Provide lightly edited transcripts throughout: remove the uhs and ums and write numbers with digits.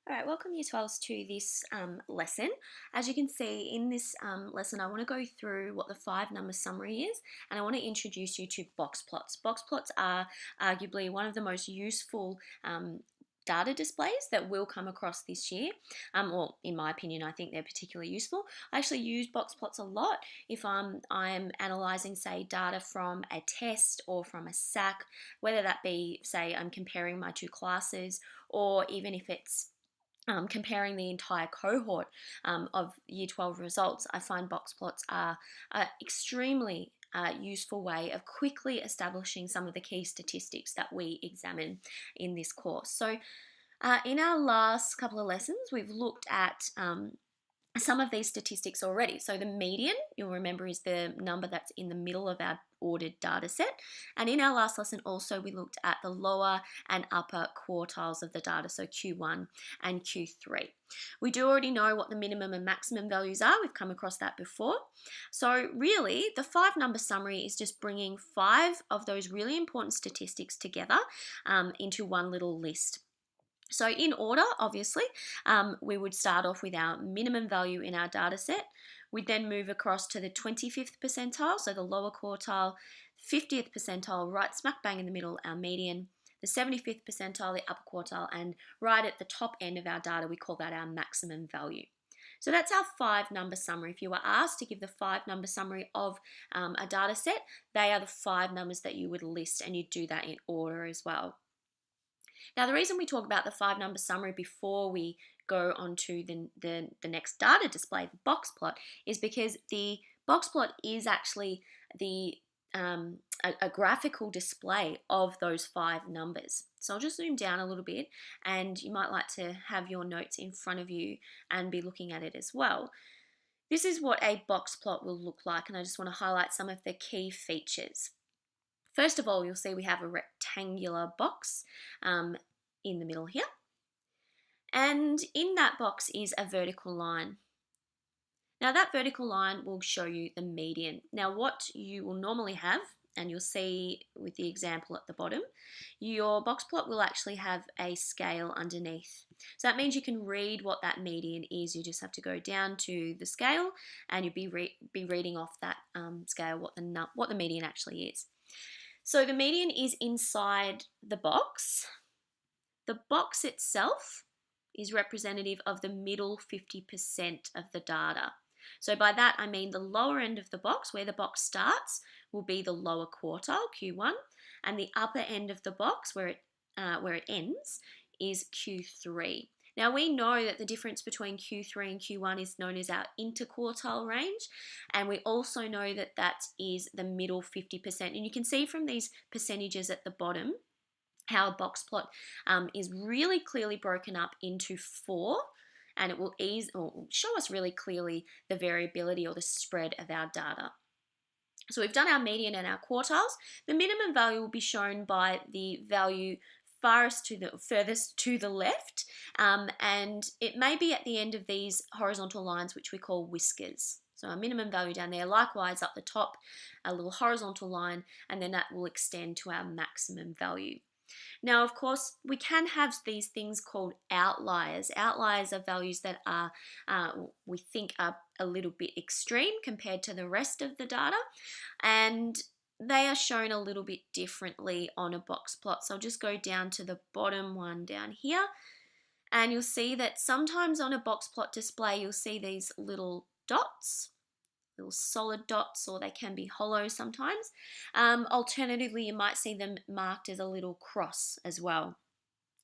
All right, welcome Year 12s to this lesson. As you can see in this lesson, I want to go through what the 5 number summary is, and I want to introduce you to box plots. Box plots are arguably one of the most useful data displays that we'll come across this year, or in my opinion, I think they're particularly useful. I actually use box plots a lot if I'm analysing, say, data from a test or from a SAC, whether that be, say, I'm comparing my two classes, or even if it's comparing the entire cohort of Year 12 results. I find box plots are an extremely useful way of quickly establishing some of the key statistics that we examine in this course. So in our last couple of lessons, we've looked at some of these statistics already. So the median, you'll remember, is the number that's in the middle of our ordered data set. And in our last lesson also, we looked at the lower and upper quartiles of the data, so Q1 and Q3. We do already know what the minimum and maximum values are. We've come across that before. So really, the 5 number summary is just bringing 5 of those really important statistics together into one little list. So in order, obviously, we would start off with our minimum value in our data set. We'd then move across to the 25th percentile, so the lower quartile, 50th percentile, right smack bang in the middle, our median, the 75th percentile, the upper quartile, and right at the top end of our data, we call that our maximum value. So that's our 5 number summary. If you were asked to give the 5 number summary of a data set, they are the 5 numbers that you would list, and you do that in order as well. Now, the reason we talk about the 5 number summary before we go on to the next data display, the box plot, is because the box plot is actually a graphical display of those 5 numbers. So I'll just zoom down a little bit, and you might like to have your notes in front of you and be looking at it as well. This is what a box plot will look like, and I just want to highlight some of the key features. First of all, you'll see we have a rectangular box in the middle here. And in that box is a vertical line. Now that vertical line will show you the median. Now what you will normally have, and you'll see with the example at the bottom, your box plot will actually have a scale underneath. So that means you can read what that median is. You just have to go down to the scale and you'll be reading off that scale what the median actually is. So the median is inside the box. The box itself is representative of the middle 50% of the data. So by that I mean the lower end of the box, where the box starts, will be the lower quartile, Q1, and the upper end of the box, where it ends, is Q3. Now we know that the difference between Q3 and Q1 is known as our interquartile range, and we also know that that is the middle 50%. And you can see from these percentages at the bottom how a box plot is really clearly broken up into 4, and it will show us really clearly the variability or the spread of our data. So we've done our median and our quartiles. The minimum value will be shown by the value furthest to the left, and it may be at the end of these horizontal lines, which we call whiskers. So a minimum value down there, likewise up the top, a little horizontal line, and then that will extend to our maximum value. Now, of course, we can have these things called outliers. Outliers are values that are, we think, are a little bit extreme compared to the rest of the data, and they are shown a little bit differently on a box plot. So I'll just go down to the bottom one down here, and you'll see that sometimes on a box plot display, you'll see these little dots, little solid dots, or they can be hollow sometimes. Alternatively, you might see them marked as a little cross as well.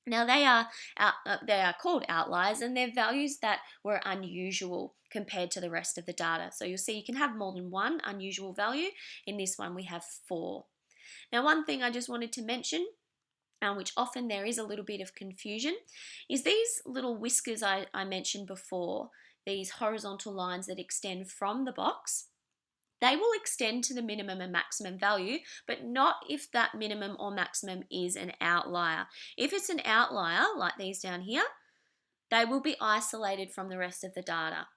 Now they are called outliers, and they're values that were unusual compared to the rest of the data. So you'll see you can have more than one unusual value. In this one we have 4. Now one thing I just wanted to mention, which often there is a little bit of confusion, is these little whiskers I mentioned before, these horizontal lines that extend from the box. They will extend to the minimum and maximum value, but not if that minimum or maximum is an outlier. If it's an outlier, like these down here, they will be isolated from the rest of the data.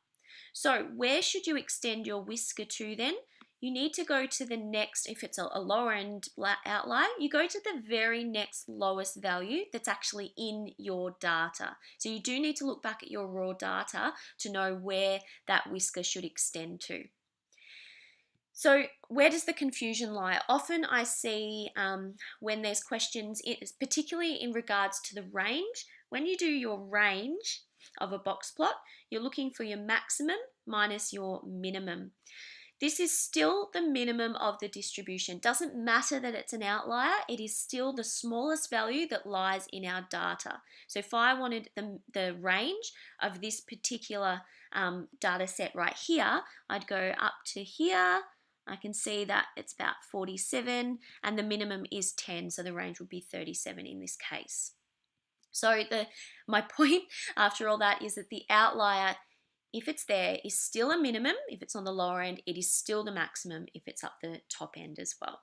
So where should you extend your whisker to then? you need to go to the next, if it's a lower end outlier, you go to the very next lowest value that's actually in your data. So you do need to look back at your raw data to know where that whisker should extend to. So where does the confusion lie? Often I see when there's questions, particularly in regards to the range, when you do your range of a box plot, you're looking for your maximum minus your minimum. This is still the minimum of the distribution. Doesn't matter that it's an outlier, it is still the smallest value that lies in our data. So if I wanted the range of this particular data set right here, I'd go up to here. I can see that it's about 47 and the minimum is 10, so the range would be 37 in this case. So my point after all that is that the outlier, if it's there, is still a minimum. If it's on the lower end, it is still the maximum if it's up the top end as well.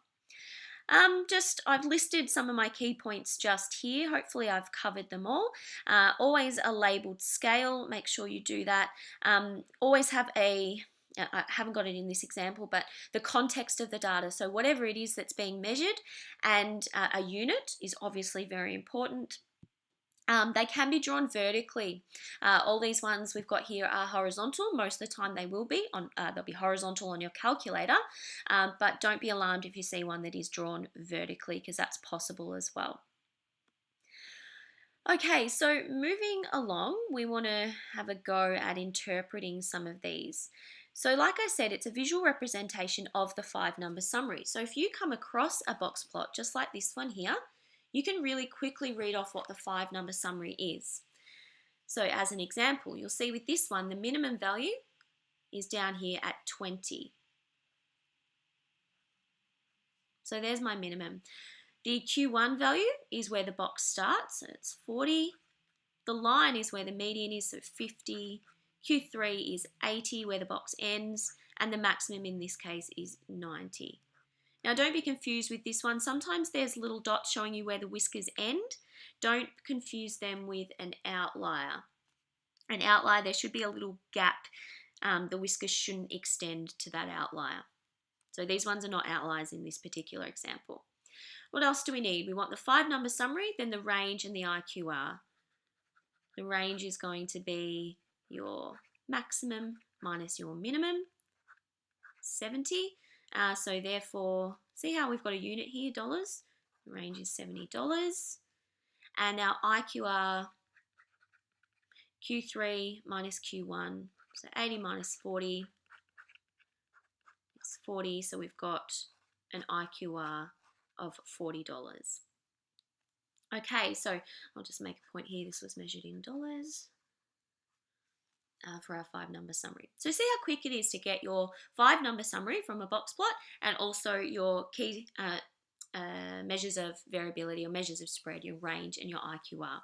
I've listed some of my key points just here. Hopefully I've covered them all. Always a labeled scale, make sure you do that. Always have I haven't got it in this example, but the context of the data. So whatever it is that's being measured, and a unit is obviously very important. They can be drawn vertically. All these ones we've got here are horizontal. Most of the time they will be they'll be horizontal on your calculator, but don't be alarmed if you see one that is drawn vertically, because that's possible as well. Okay, so moving along, we want to have a go at interpreting some of these. So like I said, it's a visual representation of the 5-number summary. So if you come across a box plot just like this one here, you can really quickly read off what the 5-number summary is. So as an example, you'll see with this one, the minimum value is down here at 20. So there's my minimum. The Q1 value is where the box starts, so it's 40. The line is where the median is, so 50. Q3 is 80, where the box ends, and the maximum in this case is 90. Now don't be confused with this one. Sometimes there's little dots showing you where the whiskers end. Don't confuse them with an outlier. An outlier, there should be a little gap. The whiskers shouldn't extend to that outlier. So these ones are not outliers in this particular example. What else do we need? We want the 5-number summary, then the range and the IQR. The range is going to be your maximum minus your minimum, 70. So therefore, see how we've got a unit here, dollars? The range is $70. And our IQR, Q3 minus Q1, so 80 minus 40 is 40. So we've got an IQR of $40. Okay, so I'll just make a point here. This was measured in dollars for our 5-number summary. So see how quick it is to get your 5-number summary from a box plot, and also your key measures of variability or measures of spread, your range and your IQR.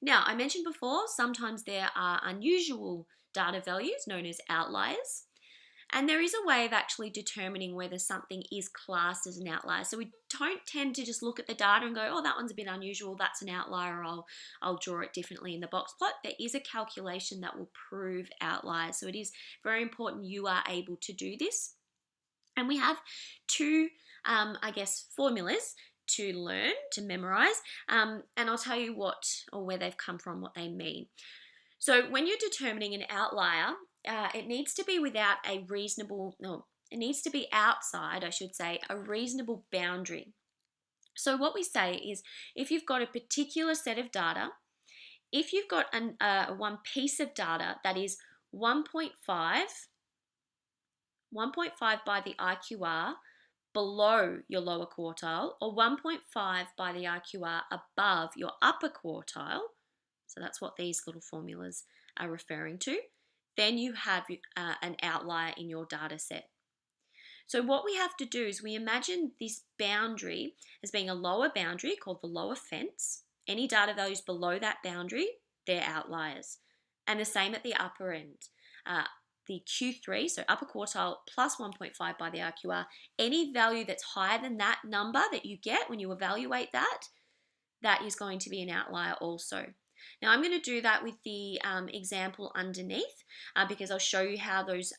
Now, I mentioned before, sometimes there are unusual data values known as outliers. And there is a way of actually determining whether something is classed as an outlier. So we don't tend to just look at the data and go, oh, that one's a bit unusual, that's an outlier, I'll draw it differently in the box plot. There is a calculation that will prove outliers. So it is very important you are able to do this. And we have two, formulas to learn, to memorize. And I'll tell you where they've come from, what they mean. So when you're determining an outlier, it needs to be it needs to be outside, I should say, a reasonable boundary. So what we say is, if you've got a particular set of data, if you've got one piece of data that is 1.5 by the IQR below your lower quartile, or 1.5 by the IQR above your upper quartile, so that's what these little formulas are referring to, then you have an outlier in your data set. So what we have to do is we imagine this boundary as being a lower boundary called the lower fence. Any data values below that boundary, they're outliers. And the same at the upper end. The Q3, so upper quartile plus 1.5 by the IQR, any value that's higher than that number that you get when you evaluate that is going to be an outlier also. Now I'm going to do that with the example underneath because I'll show you how those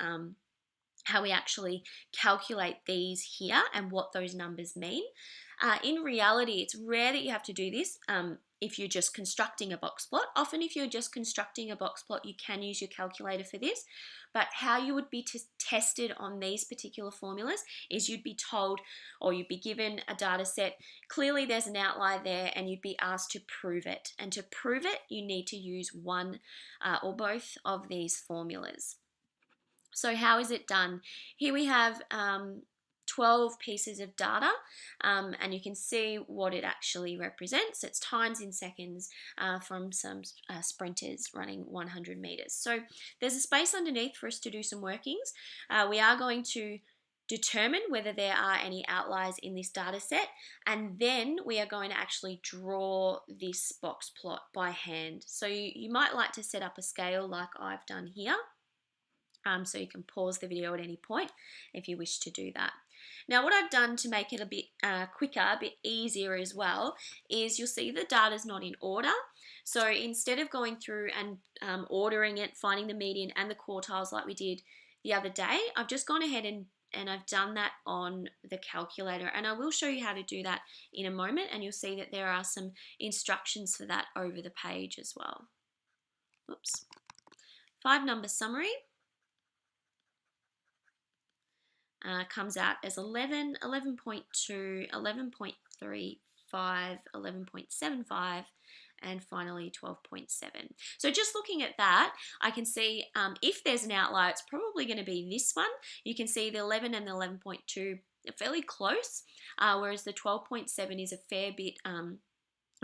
how we actually calculate these here and what those numbers mean. In reality, it's rare that you have to do this if you're just constructing a box plot. Often if you're just constructing a box plot, you can use your calculator for this, but how you would be tested on these particular formulas is you'd be told, or you'd be given a data set, clearly there's an outlier there, and you'd be asked to prove it. And to prove it, you need to use one or both of these formulas. So how is it done? Here we have 12 pieces of data, and you can see what it actually represents. It's times in seconds from some sprinters running 100 meters. So there's a space underneath for us to do some workings. We are going to determine whether there are any outliers in this data set, and then we are going to actually draw this box plot by hand. So you might like to set up a scale like I've done here. So you can pause the video at any point if you wish to do that. Now what I've done to make it a bit quicker, a bit easier as well, is you'll see the data's not in order. So instead of going through and ordering it, finding the median and the quartiles like we did the other day, I've just gone ahead and I've done that on the calculator, and I will show you how to do that in a moment, and you'll see that there are some instructions for that over the page as well. Oops. 5-number summary. Comes out as 11, 11.2, 11.35, 11.75, and finally 12.7. So just looking at that, I can see if there's an outlier, it's probably going to be this one. You can see the 11 and the 11.2 are fairly close, whereas the 12.7 is a fair bit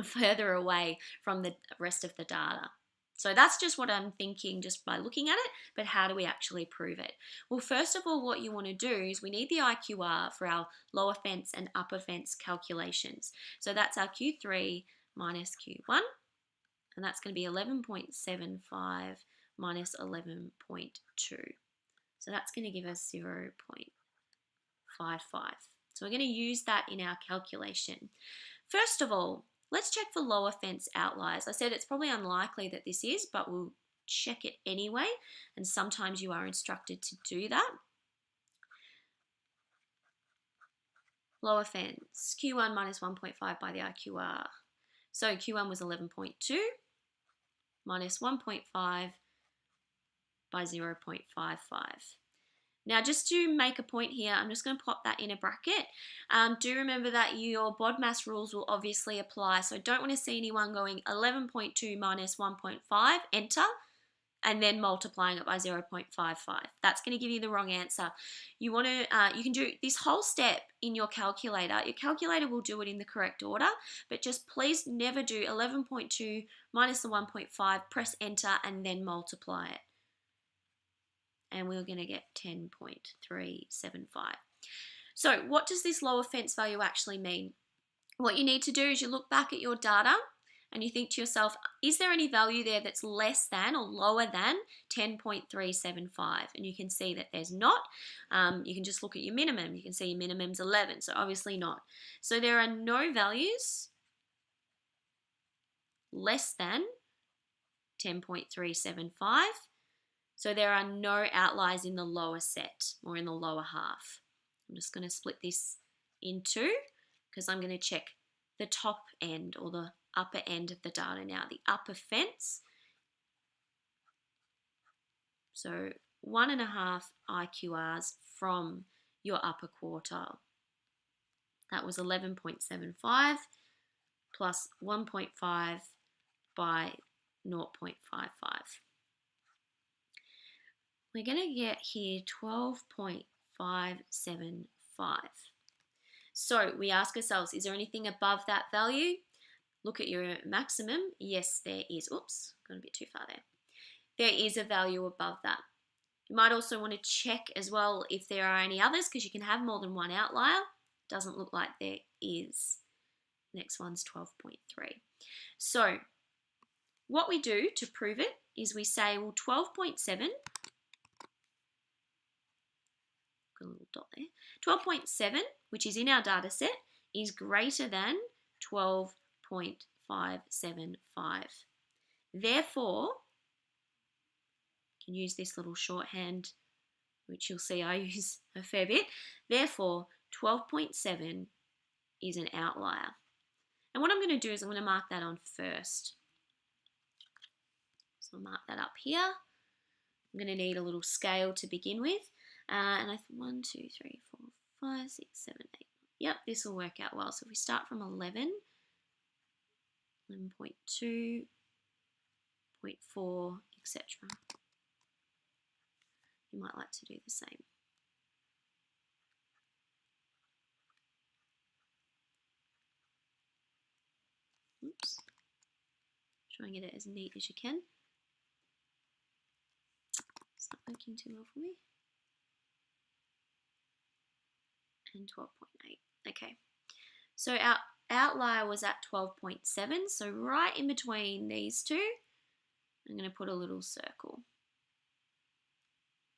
further away from the rest of the data. So that's just what I'm thinking just by looking at it, but how do we actually prove it? Well, first of all, what you want to do is we need the IQR for our lower fence and upper fence calculations. So that's our Q3 minus Q1, and that's going to be 11.75 minus 11.2. So that's going to give us 0.55. So we're going to use that in our calculation. First of all, let's check for lower fence outliers. I said it's probably unlikely that this is, but we'll check it anyway, and sometimes you are instructed to do that. Lower fence, Q1 minus 1.5 by the IQR. So Q1 was 11.2 minus 1.5 by 0.55. Now, just to make a point here, I'm just going to pop that in a bracket. Do remember that your BODMAS rules will obviously apply, so I don't want to see anyone going 11.2 minus 1.5, enter, and then multiplying it by 0.55. That's going to give you the wrong answer. You want to, you can do this whole step in your calculator. Your calculator will do it in the correct order, but just please never do 11.2 minus the 1.5, press enter, and then multiply it. And we're going to get 10.375. So what does this lower fence value actually mean? What you need to do is you look back at your data and you think to yourself, is there any value there that's less than or lower than 10.375? And you can see that there's not. You can just look at your minimum. You can see your minimum's 11, so obviously not. So there are no values less than 10.375. So there are no outliers in the lower set or in the lower half. I'm just going to split this in two because I'm going to check the top end or the upper end of the data now, the upper fence. So 1.5 IQRs from your upper quartile. That was 11.75 plus 1.5 by 0.55. We're going to get here 12.575. So we ask ourselves, is there anything above that value? Look at your maximum. Yes, there is. Oops, gone a bit too far there. There is a value above that. You might also want to check as well if there are any others, because you can have more than one outlier. Doesn't look like there is. Next one's 12.3. So what we do to prove it is we say, well, 12.7, got a little dot there, 12.7, which is in our data set, is greater than 12.575. Therefore, you can use this little shorthand which you'll see I use a fair bit. Therefore, 12.7 is an outlier. And what I'm going to do is I'm going to mark that on first. So I'll mark that up here. I'm going to need a little scale to begin with. And 1, 2, 3, 4, 5, 6, 7, 8. Yep, this will work out well. So if we start from 11, 11.2, 0.4, etc. You might like to do the same. Oops. Trying to get it as neat as you can. It's not working too well for me. And 12.8. Okay. So our outlier was at 12.7. So right in between these two, I'm going to put a little circle.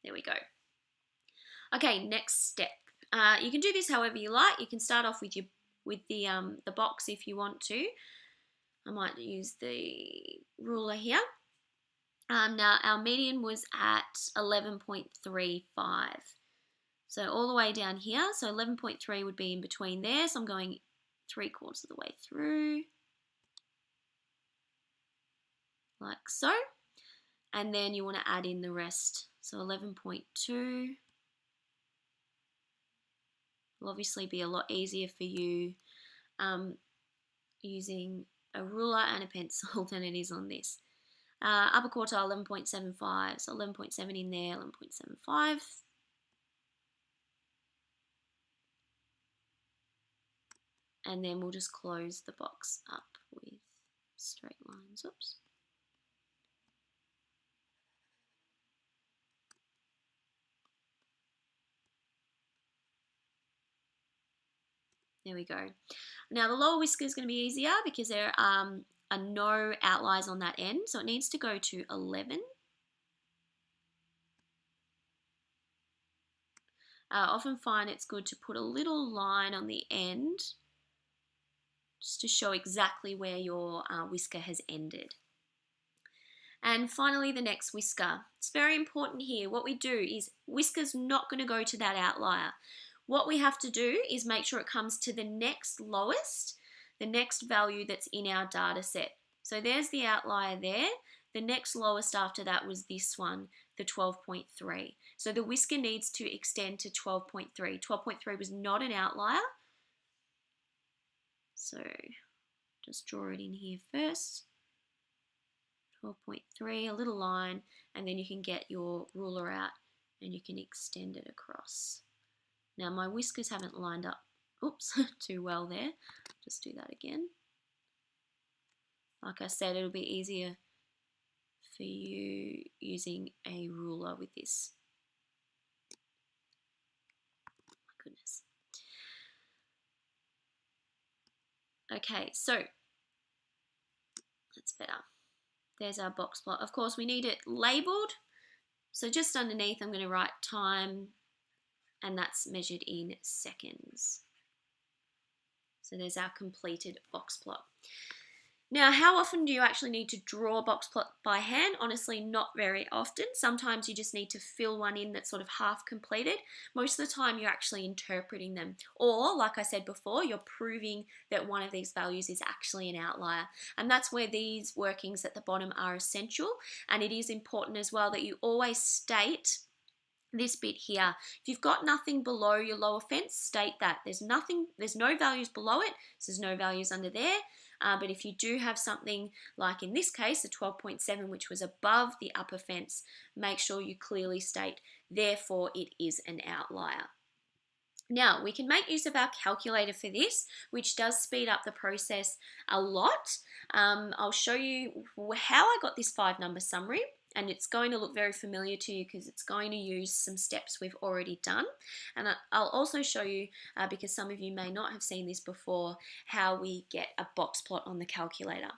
There we go. Okay, next step. You can do this however you like. You can start off with the box if you want to. I might use the ruler here. Now our median was at 11.35. So all the way down here. So 11.3 would be in between there. So I'm going 3/4 of the way through. Like so. And then you want to add in the rest. So 11.2 will obviously be a lot easier for you using a ruler and a pencil than it is on this. Upper quartile 11.75, so 11.7 in there, 11.75. And then we'll just close the box up with straight lines. Oops. There we go. Now the lower whisker is going to be easier because there are no outliers on that end, so it needs to go to 11. I often find it's good to put a little line on the end just to show exactly where your whisker has ended. And finally, the next whisker. It's very important here. What we do is whisker's not going to go to that outlier. What we have to do is make sure it comes to the next lowest, the next value that's in our data set. So there's the outlier there. The next lowest after that was this one, the 12.3. So the whisker needs to extend to 12.3. 12.3 was not an outlier. So just draw it in here first. 12.3, a little line, and then you can get your ruler out and you can extend it across. Now my whiskers haven't lined up, oops, too well there. Just do that again. Like I said, it'll be easier for you using a ruler with this. My goodness. Okay, so that's better. There's our box plot. Of course, we need it labeled. So just underneath, I'm going to write time, and that's measured in seconds. So there's our completed box plot. Now, how often do you actually need to draw a box plot by hand? Honestly, not very often. Sometimes you just need to fill one in that's sort of half completed. Most of the time, you're actually interpreting them. Or, like I said before, you're proving that one of these values is actually an outlier. And that's where these workings at the bottom are essential. And it is important as well that you always state this bit here. If you've got nothing below your lower fence, state that. There's no values below it, so there's no values under there. But if you do have something like in this case, the 12.7, which was above the upper fence, make sure you clearly state, therefore it is an outlier. Now, we can make use of our calculator for this, which does speed up the process a lot. I'll show you how I got this 5-number summary. And it's going to look very familiar to you because it's going to use some steps we've already done. And I'll also show you, because some of you may not have seen this before, how we get a box plot on the calculator.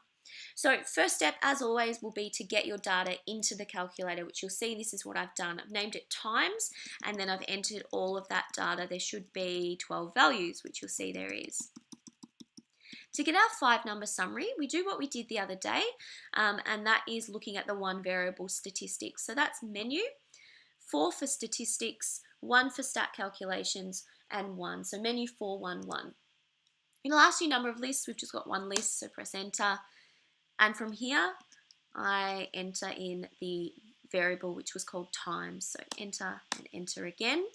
So first step, as always, will be to get your data into the calculator, which you'll see this is what I've done. I've named it times, and then I've entered all of that data. There should be 12 values, which you'll see there is. To get our 5-number summary, we do what we did the other day, and that is looking at the one variable statistics. So that's menu, 4 for statistics, 1 for stat calculations, and 1. So menu 4, 1, 1. It'll ask you number of lists. We've just got one list, so press enter. And from here, I enter in the variable which was called times. So enter and enter again.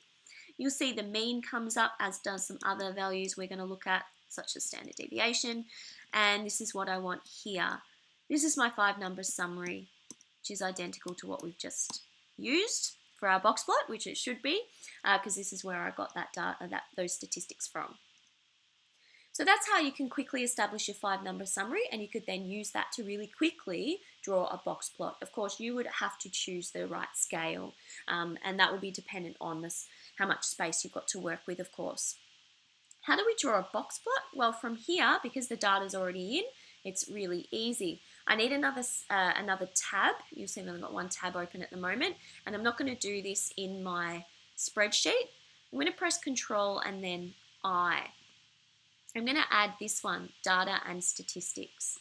You'll see the mean comes up, as does some other values we're going to look at, such as standard deviation. And this is what I want here. This is my 5 numbers summary, which is identical to what we've just used for our box plot, which it should be, because this is where I got that data, those statistics from. So that's how you can quickly establish your 5 number summary, and you could then use that to really quickly draw a box plot. Of course, you would have to choose the right scale, and that would be dependent on this, how much space you've got to work with, of course. How do we draw a box plot? Well, from here, because the data is already in, it's really easy. I need another tab. You'll see I've only got one tab open at the moment, and I'm not going to do this in my spreadsheet. I'm going to press Control and then I. I'm going to add this one, data and statistics.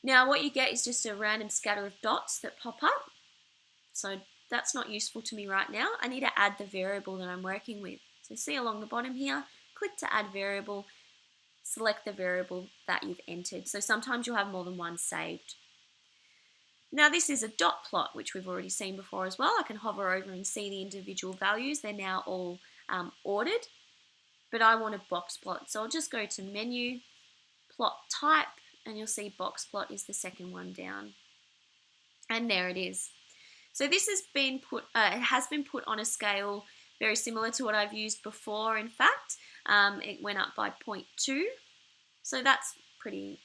Now what you get is just a random scatter of dots that pop up. So that's not useful to me right now. I need to add the variable that I'm working with. So see along the bottom here, click to add variable, select the variable that you've entered. So sometimes you'll have more than one saved. Now this is a dot plot, which we've already seen before as well. I can hover over and see the individual values. They're now all ordered. But I want a box plot. So I'll just go to menu, plot type, and you'll see box plot is the second one down. And there it is. So this has been put, it has been put on a scale very similar to what I've used before. In fact, it went up by 0.2. So that's pretty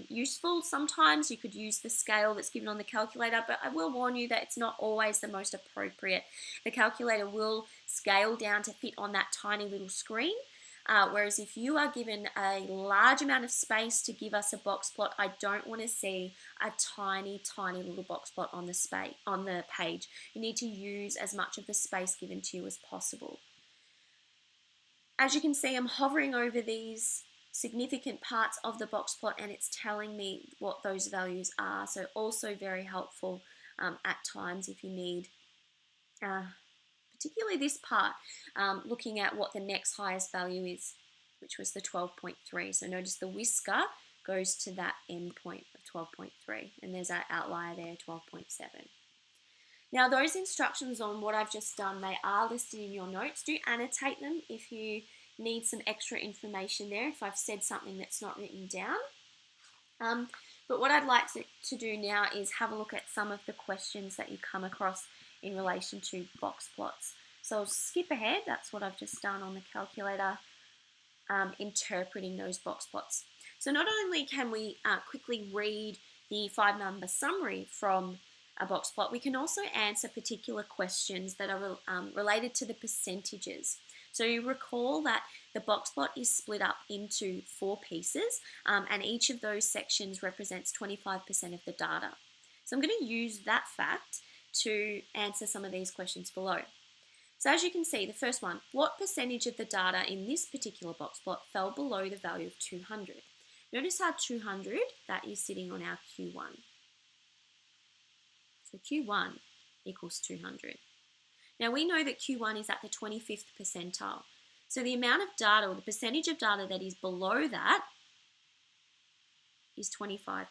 useful. Sometimes you could use the scale that's given on the calculator, but I will warn you that it's not always the most appropriate. The calculator will scale down to fit on that tiny little screen. Whereas if you are given a large amount of space to give us a box plot, I don't want to see a tiny, tiny little box plot on the page. You need to use as much of the space given to you as possible. As you can see, I'm hovering over these significant parts of the box plot and it's telling me what those values are. So also very helpful at times if you need particularly this part, looking at what the next highest value is, which was the 12.3. So notice the whisker goes to that end point of 12.3, and there's our outlier there, 12.7. Now those instructions on what I've just done, they are listed in your notes. Do annotate them if you need some extra information there, if I've said something that's not written down. But what I'd like to do now is have a look at some of the questions that you come across in relation to box plots. So I'll skip ahead, that's what I've just done on the calculator, interpreting those box plots. So not only can we quickly read the 5 number summary from a box plot, we can also answer particular questions that are related to the percentages. So you recall that the box plot is split up into 4 pieces, and each of those sections represents 25% of the data. So I'm going to use that fact to answer some of these questions below. So as you can see, the first one, what percentage of the data in this particular box plot fell below the value of 200? Notice how 200, that is sitting on our Q1. So Q1 equals 200. Now we know that Q1 is at the 25th percentile. So the amount of data, or the percentage of data that is below that, is 25%.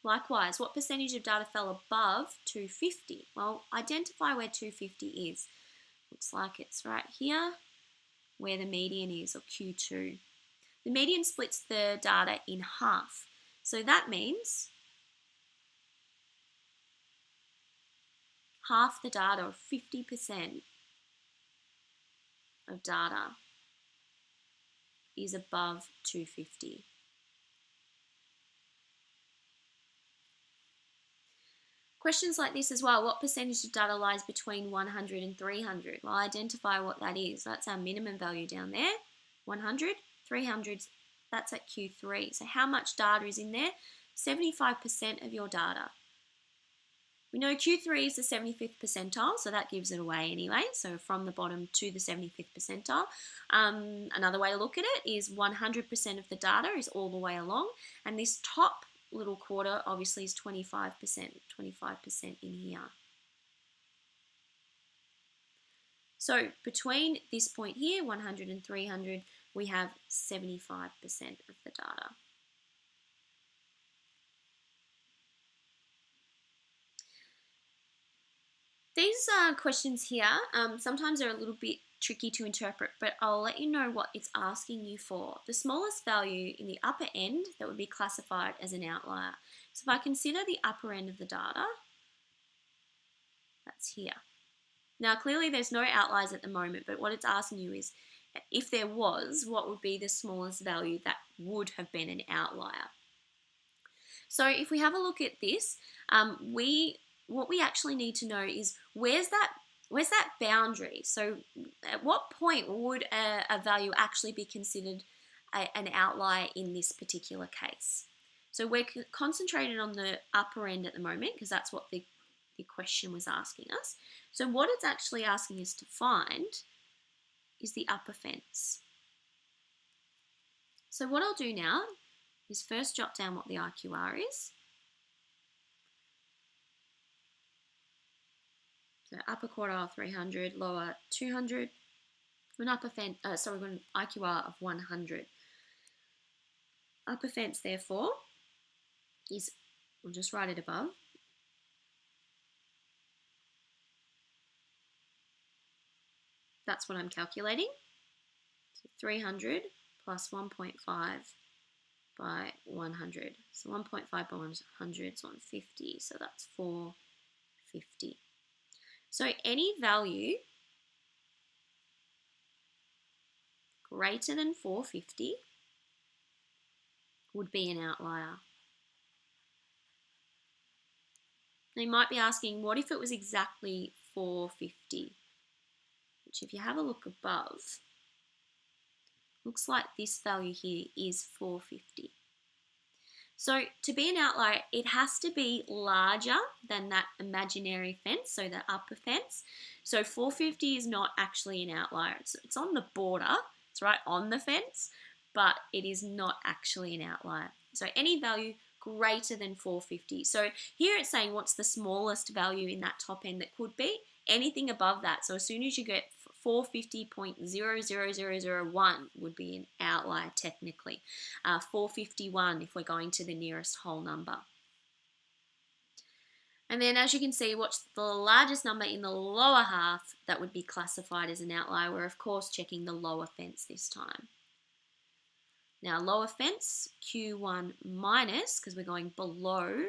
Likewise, what percentage of data fell above 250? Well, identify where 250 is. Looks like it's right here where the median is, or Q2. The median splits the data in half. So that means half the data, or 50% of data, is above 250. Questions like this as well, what percentage of data lies between 100 and 300? Well, identify what that is. That's our minimum value down there, 100, 300, that's at Q3. So how much data is in there? 75% of your data. We know Q3 is the 75th percentile, so that gives it away anyway. So from the bottom to the 75th percentile. Another way to look at it is 100% of the data is all the way along, and this top little quarter obviously is 25%, 25% in here. So between this point here, 100 and 300, we have 75% of the data. These questions here, sometimes they're a little bit tricky to interpret, but I'll let you know what it's asking you for. The smallest value in the upper end that would be classified as an outlier. So if I consider the upper end of the data, that's here. Now clearly there's no outliers at the moment, but what it's asking you is, if there was, what would be the smallest value that would have been an outlier? So if we have a look at this, what we actually need to know is where's that boundary? So at what point would a value actually be considered an outlier in this particular case? So we're concentrated on the upper end at the moment because that's what the question was asking us. So what it's actually asking us to find is the upper fence. So what I'll do now is first jot down what the IQR is. So upper quartile 300, lower 200, an upper fence, we've got an IQR of 100. Upper fence, therefore, is, we'll just write it above, that's what I'm calculating. So 300 plus 1.5 by 100. So 1.5 by 100 is 150, so that's 450. So any value greater than 450 would be an outlier. Now you might be asking, what if it was exactly 450? Which if you have a look above, looks like this value here is 450. So to be an outlier, it has to be larger than that imaginary fence, so the upper fence. So 450 is not actually an outlier. It's on the border, it's right on the fence, but it is not actually an outlier. So any value greater than 450. So here it's saying what's the smallest value in that top end that could be? Anything above that. So as soon as you get 450.00001 would be an outlier technically. 451 if we're going to the nearest whole number. And then as you can see, what's the largest number in the lower half that would be classified as an outlier? We're of course checking the lower fence this time. Now lower fence, Q1 minus, because we're going below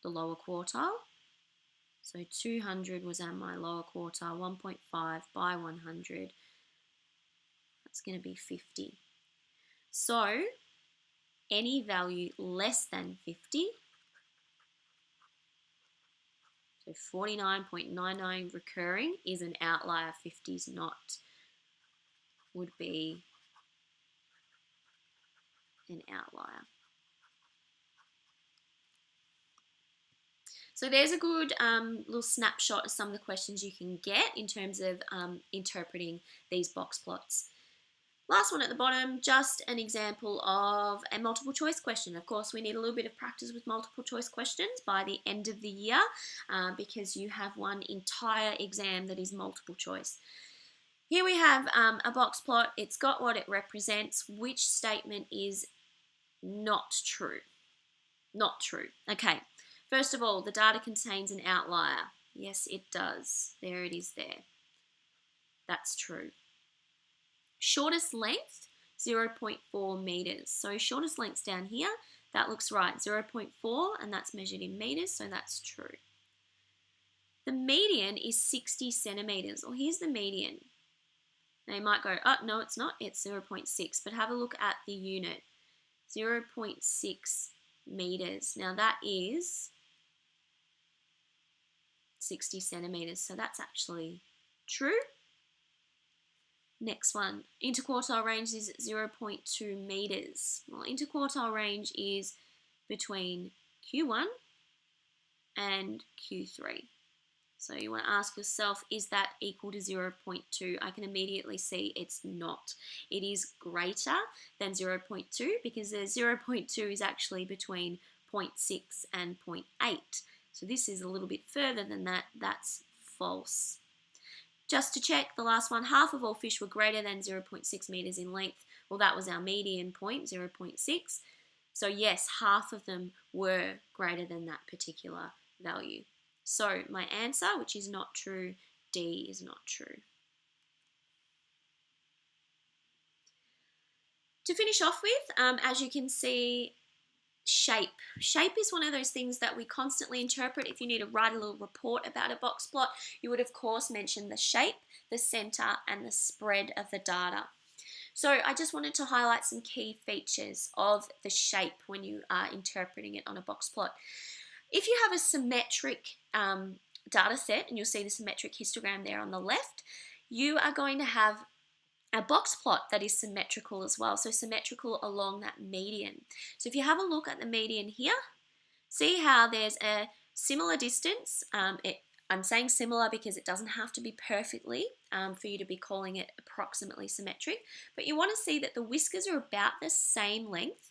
the lower quartile. So 200 was at my lower quartile, 1.5 by 100, that's going to be 50. So any value less than 50, so 49.99 recurring is an outlier, 50 is not, would be an outlier. So there's a good little snapshot of some of the questions you can get in terms of interpreting these box plots. Last one at the bottom, just an example of a multiple choice question. Of course, we need a little bit of practice with multiple choice questions by the end of the year because you have one entire exam that is multiple choice. Here we have a box plot. It's got what it represents. Which statement is not true? Not true. Okay. First of all, the data contains an outlier. Yes, it does. There it is there. That's true. Shortest length, 0.4 meters. So shortest length's down here. That looks right, 0.4, and that's measured in meters, so that's true. The median is 60 centimeters. Well, here's the median. Now you might go, oh, no, it's not. It's 0.6, but have a look at the unit. 0.6 meters. Now that is 60 centimeters, so that's actually true. Next one, interquartile range is 0.2 meters. Well, interquartile range is between Q1 and Q3. So you want to ask yourself, is that equal to 0.2? I can immediately see it's not. It is greater than 0.2 because the 0.2 is actually between 0.6 and 0.8. So this is a little bit further than that. That's false. Just to check, the last one, half of all fish were greater than 0.6 meters in length. Well, that was our median point, 0.6. So yes, half of them were greater than that particular value. So my answer, which is not true, D is not true. To finish off with, as you can see, shape. Shape is one of those things that we constantly interpret. If you need to write a little report about a box plot, you would of course mention the shape, the center, and the spread of the data. So I just wanted to highlight some key features of the shape when you are interpreting it on a box plot. If you have a symmetric data set, and you'll see the symmetric histogram there on the left, you are going to have a box plot that is symmetrical as well, so symmetrical along that median. So if you have a look at the median here, see how there's a similar distance. I'm saying similar because it doesn't have to be perfectly for you to be calling it approximately symmetric, but you want to see that the whiskers are about the same length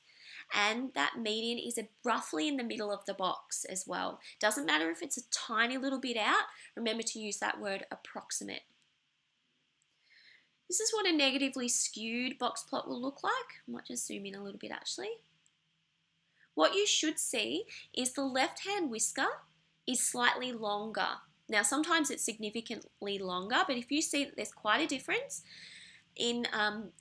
and that median is roughly in the middle of the box as well. Doesn't matter if it's a tiny little bit out, remember to use that word approximate. This is what a negatively skewed box plot will look like. I might just zoom in a little bit actually. What you should see is the left-hand whisker is slightly longer. Now sometimes it's significantly longer, but if you see that there's quite a difference in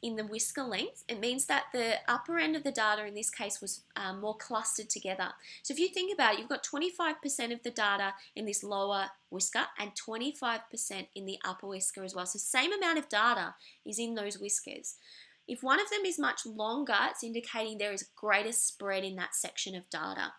the whisker length, it means that the upper end of the data in this case was more clustered together. So if you think about it, you've got 25% of the data in this lower whisker and 25% in the upper whisker as well. So same amount of data is in those whiskers. If one of them is much longer, it's indicating there is greater spread in that section of data.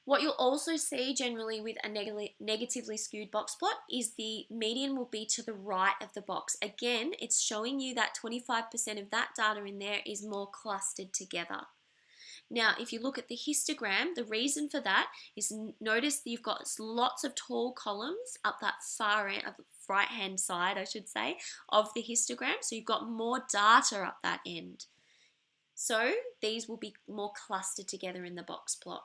What you'll also see generally with a negatively skewed box plot is the median will be to the right of the box. Again, it's showing you that 25% of that data in there is more clustered together. Now, if you look at the histogram, the reason for that is notice that you've got lots of tall columns up that far end, of the right-hand side, I should say, of the histogram. So you've got more data up that end. So these will be more clustered together in the box plot.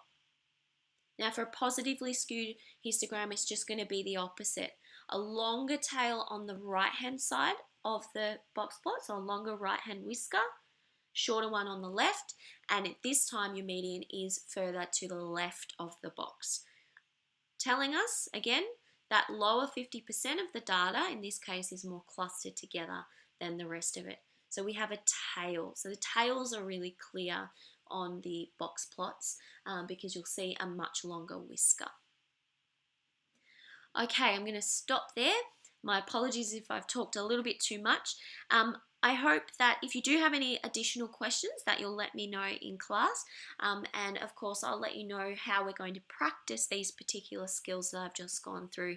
Now for a positively skewed histogram, it's just going to be the opposite. A longer tail on the right-hand side of the box plot, so a longer right-hand whisker, shorter one on the left, and at this time your median is further to the left of the box. Telling us, again, that lower 50% of the data, in this case, is more clustered together than the rest of it. So we have a tail. So the tails are really clear on the box plots because you'll see a much longer whisker. Okay, I'm going to stop there. My apologies if I've talked a little bit too much. I hope that if you do have any additional questions that you'll let me know in class, and of course I'll let you know how we're going to practice these particular skills that I've just gone through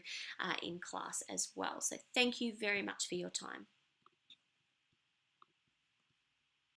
in class as well. So thank you very much for your time.